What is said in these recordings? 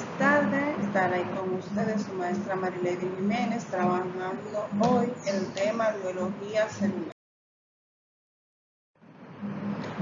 buenas tardes. Estaré con ustedes su maestra Marilady Jiménez trabajando hoy el tema biología celular.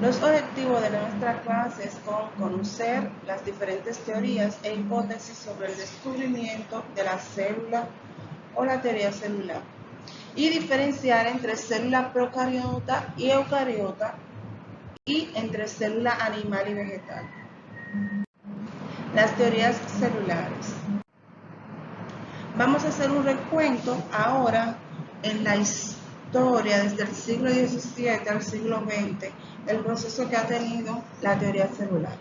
Los objetivos de nuestra clase son conocer las diferentes teorías e hipótesis sobre el descubrimiento de la célula o la teoría celular y diferenciar entre célula procariota y eucariota y entre célula animal y vegetal. Las teorías celulares. Vamos a hacer un recuento ahora en la historia desde el siglo XVII al siglo XX, el proceso que ha tenido la teoría celular.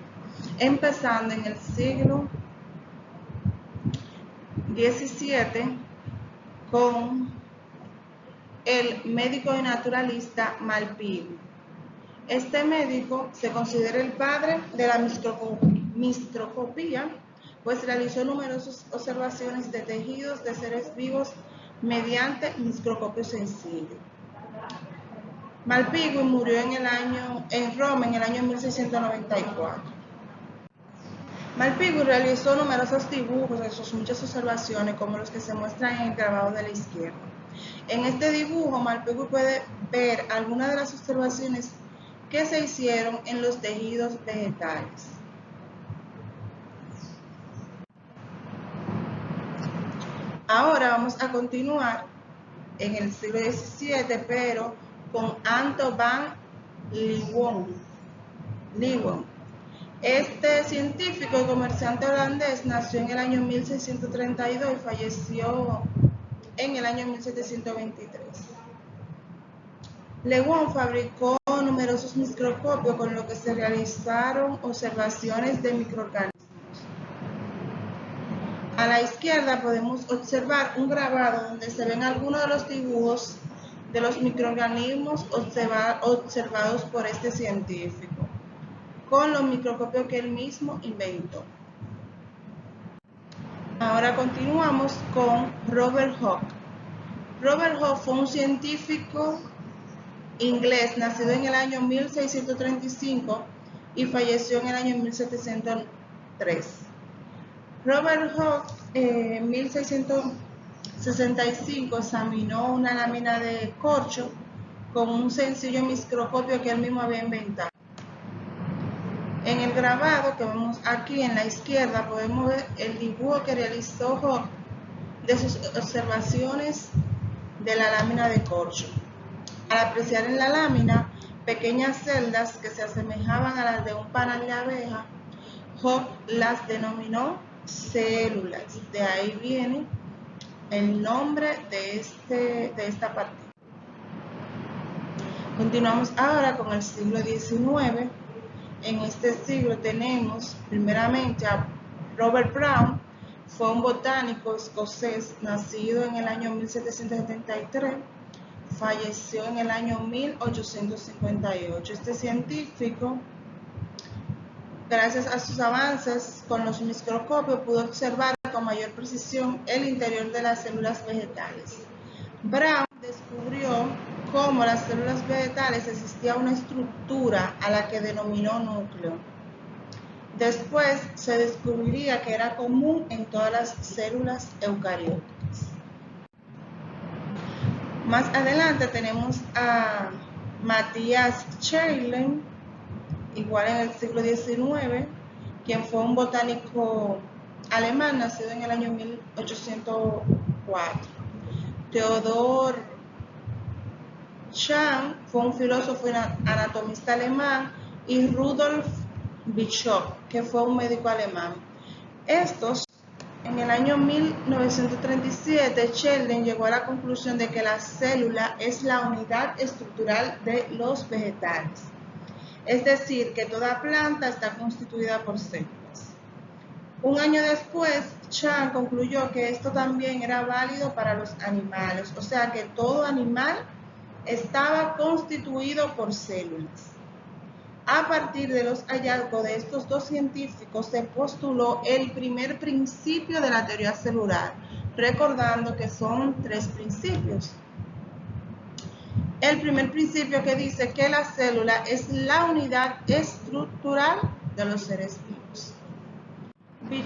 Empezando en el siglo XVII con el médico y naturalista Malpighi. Este médico se considera el padre de la microscopía, pues realizó numerosas observaciones de tejidos de seres vivos mediante microscopio sencillo. Malpighi murió en Roma en el año 1694. Malpighi realizó numerosos dibujos de sus muchas observaciones, como los que se muestran en el grabado de la izquierda. En este dibujo, Malpighi puede ver algunas de las observaciones que se hicieron en los tejidos vegetales. Ahora vamos a continuar en el siglo XVII, pero con Anton van Leeuwen. Este científico y comerciante holandés nació en el año 1632 y falleció en el año 1723. Leeuwen fabricó numerosos microscopios con los que se realizaron observaciones de microorganismos. A la izquierda podemos observar un grabado donde se ven algunos de los dibujos de los microorganismos observados por este científico, con los microscopios que él mismo inventó. Ahora continuamos con Robert Hooke. Robert Hooke fue un científico inglés nacido en el año 1635 y falleció en el año 1703. Robert Hooke en 1665 examinó una lámina de corcho con un sencillo microscopio que él mismo había inventado. En el grabado que vemos aquí en la izquierda podemos ver el dibujo que realizó Hooke de sus observaciones de la lámina de corcho. Al apreciar en la lámina pequeñas celdas que se asemejaban a las de un panal de abeja, Hooke las denominó células. De ahí viene el nombre de esta partida. Continuamos ahora con el siglo XIX. En este siglo tenemos primeramente a Robert Brown. Fue un botánico escocés nacido en el año 1773. Falleció en el año 1858. Este científico, gracias a sus avances con los microscopios, pudo observar con mayor precisión el interior de las células vegetales. Brown descubrió cómo las células vegetales existía una estructura a la que denominó núcleo. Después se descubriría que era común en todas las células eucarióticas. Más adelante tenemos a Matthias Scheelen, igual en el siglo XIX, quien fue un botánico alemán nacido en el año 1804. Theodor Schwann fue un filósofo y anatomista alemán, y Rudolf Virchow, que fue un médico alemán. Estos, en el año 1937, Scheelen llegó a la conclusión de que la célula es la unidad estructural de los vegetales. Es decir, que toda planta está constituida por células. Un año después, Schwann concluyó que esto también era válido para los animales, o sea que todo animal estaba constituido por células. A partir de los hallazgos de estos dos científicos se postuló el primer principio de la teoría celular, recordando que son tres principios. El primer principio que dice que la célula es la unidad estructural de los seres vivos.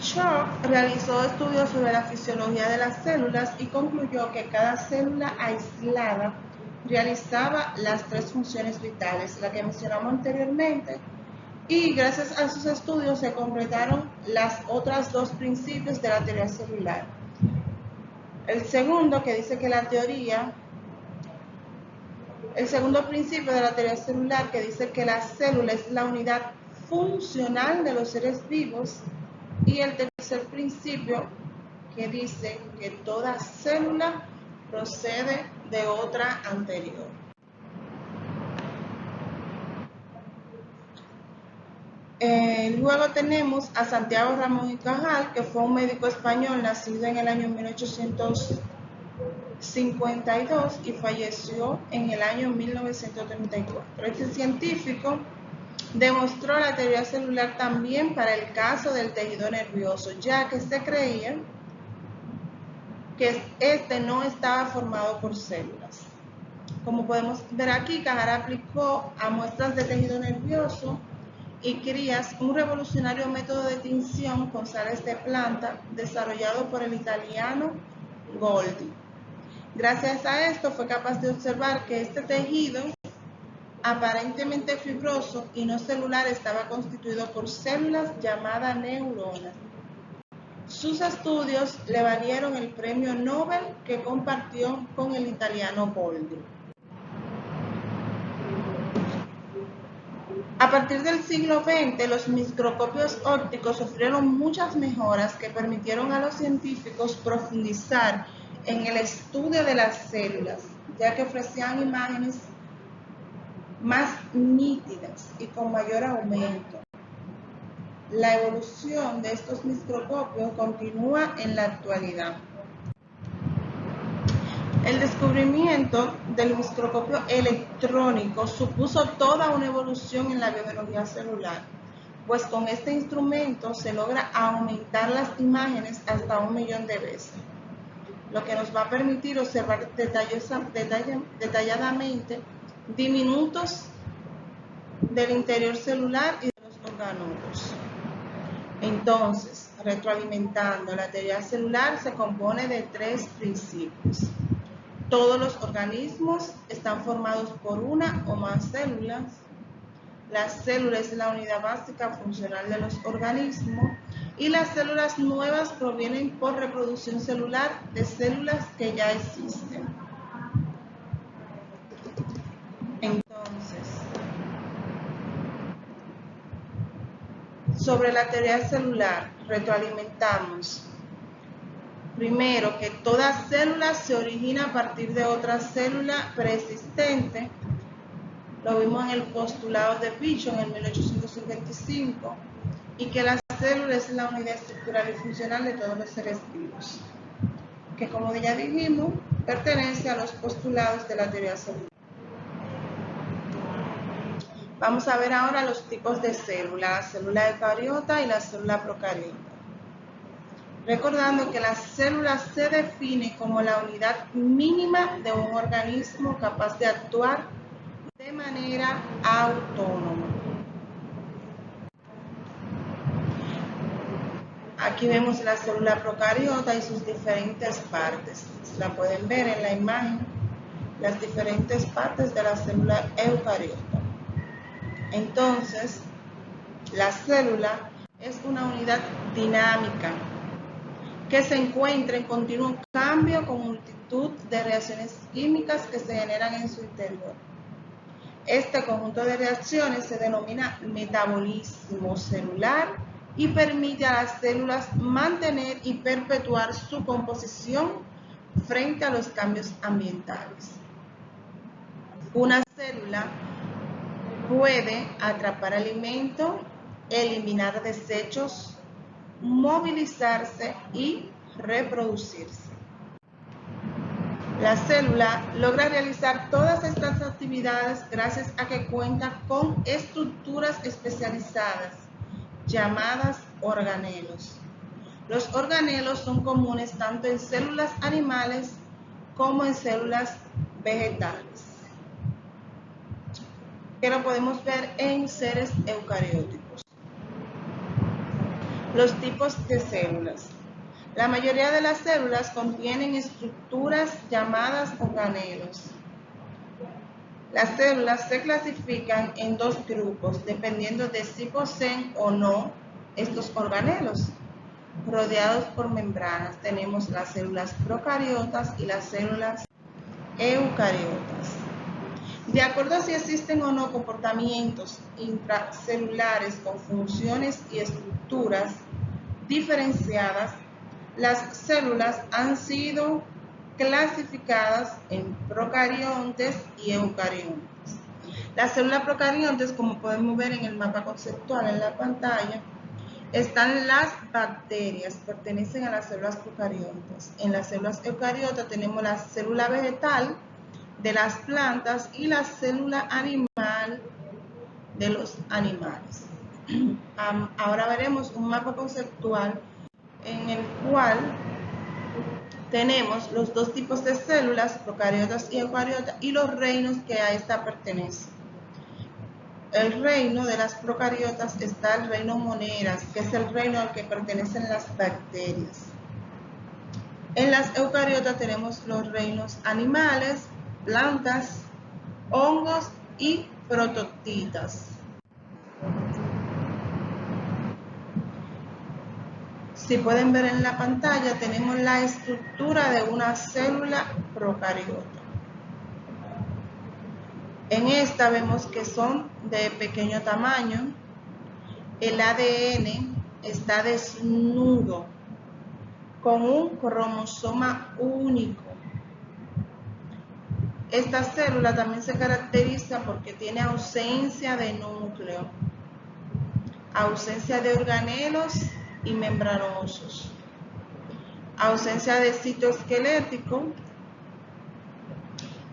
Bishop realizó estudios sobre la fisiología de las células y concluyó que cada célula aislada realizaba las tres funciones vitales, la que mencionamos anteriormente, y gracias a sus estudios se completaron las otras dos principios de la teoría celular. El segundo, que dice que el segundo principio de la teoría celular, que dice que la célula es la unidad funcional de los seres vivos, y el tercer principio, que dice que toda célula procede de otra anterior. Luego tenemos a Santiago Ramón y Cajal, que fue un médico español nacido en el año 1852 y falleció en el año 1934. Este científico demostró la teoría celular también para el caso del tejido nervioso, ya que se creía que este no estaba formado por células. Como podemos ver aquí, Cajal aplicó a muestras de tejido nervioso y crías un revolucionario método de tinción con sales de planta desarrollado por el italiano Goldi. Gracias a esto fue capaz de observar que este tejido aparentemente fibroso y no celular estaba constituido por células llamadas neuronas. Sus estudios le valieron el premio Nobel que compartió con el italiano Goldi. A partir del siglo XX, los microscopios ópticos sufrieron muchas mejoras que permitieron a los científicos profundizar en el estudio de las células, ya que ofrecían imágenes más nítidas y con mayor aumento. La evolución de estos microscopios continúa en la actualidad. El descubrimiento del microscopio electrónico supuso toda una evolución en la biología celular, pues con este instrumento se logra aumentar las imágenes hasta 1 millón de veces, lo que nos va a permitir observar detalladamente diminutos del interior celular y de los orgánulos. Entonces, retroalimentando, la teoría celular se compone de 3 principios. Todos los organismos están formados por una o más células. La célula es la unidad básica funcional de los organismos y las células nuevas provienen por reproducción celular de células que ya existen. Entonces, sobre la teoría celular, retroalimentamos. Primero, que toda célula se origina a partir de otra célula preexistente. Lo vimos en el postulado de Bishop en 1855. Y que la célula es la unidad estructural y funcional de todos los seres vivos. Que, como ya dijimos, pertenece a los postulados de la teoría celular. Vamos a ver ahora los tipos de célula, la célula eucariota y la célula procariota. Recordando que la célula se define como la unidad mínima de un organismo capaz de actuar de manera autónoma. Aquí vemos la célula procariota y sus diferentes partes. La pueden ver en la imagen, las diferentes partes de la célula eucariota. Entonces, la célula es una unidad dinámica que se encuentra en continuo cambio con multitud de reacciones químicas que se generan en su interior. Este conjunto de reacciones se denomina metabolismo celular y permite a las células mantener y perpetuar su composición frente a los cambios ambientales. Una célula puede atrapar alimento, eliminar desechos, movilizarse y reproducirse. La célula logra realizar todas estas actividades gracias a que cuenta con estructuras especializadas llamadas organelos. Los organelos son comunes tanto en células animales como en células vegetales, que lo podemos ver en seres eucarióticos. Los tipos de células. La mayoría de las células contienen estructuras llamadas organelos. Las células se clasifican en dos grupos dependiendo de si poseen o no estos organelos. Rodeados por membranas tenemos las células procariotas y las células eucariotas. De acuerdo a si existen o no comportamientos intracelulares con funciones y estructuras diferenciadas, las células han sido clasificadas en procariontes y eucariontes. Las células procariontes, como podemos ver en el mapa conceptual en la pantalla, están las bacterias, pertenecen a las células procariontes. En las células eucariotas tenemos la célula vegetal de las plantas y la célula animal de los animales. Ahora veremos un mapa conceptual en el cual tenemos los dos tipos de células, procariotas y eucariotas, y los reinos que a esta pertenecen. El reino de las procariotas está el reino moneras, que es el reino al que pertenecen las bacterias. En las eucariotas tenemos los reinos animales, plantas, hongos y prototitas. Si pueden ver en la pantalla, tenemos la estructura de una célula procariota. En esta vemos que son de pequeño tamaño. El ADN está desnudo, con un cromosoma único. Esta célula también se caracteriza porque tiene ausencia de núcleo, ausencia de organelos y membranosos, ausencia de citoesquelético,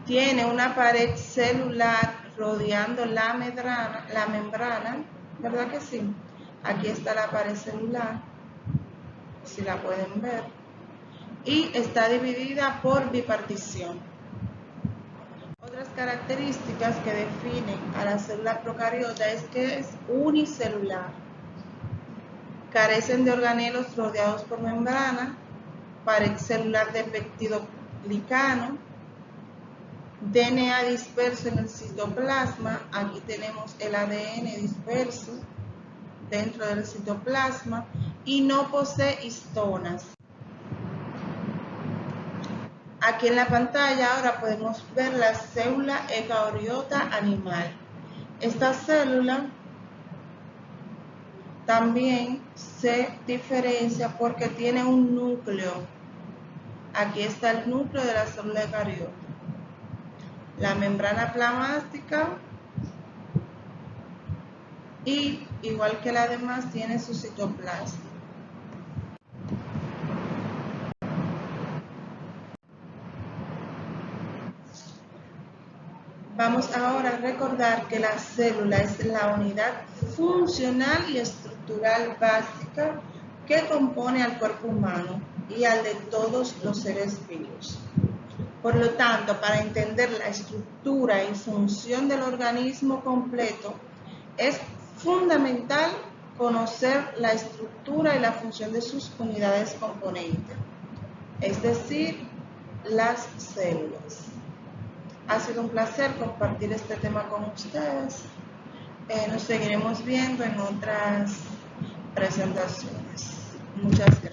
tiene una pared celular rodeando la membrana, ¿verdad que sí? Aquí está la pared celular, si la pueden ver, y está dividida por bipartición. Otras características que definen a la célula procariota es que es unicelular. Carecen de organelos rodeados por membrana, pared celular de peptidoglicano, DNA disperso en el citoplasma. Aquí tenemos el ADN disperso dentro del citoplasma y no posee histonas. Aquí en la pantalla ahora podemos ver la célula eucariota animal. Esta célula también se diferencia porque tiene un núcleo. Aquí está el núcleo de la célula eucariota. La membrana plasmática y, igual que la demás, tiene su citoplasma. Vamos ahora a recordar que la célula es la unidad funcional y estructural básica que compone al cuerpo humano y al de todos los seres vivos. Por lo tanto, para entender la estructura y función del organismo completo, es fundamental conocer la estructura y la función de sus unidades componentes, es decir, las células. Ha sido un placer compartir este tema con ustedes. Nos seguiremos viendo en otras presentaciones. Muchas gracias.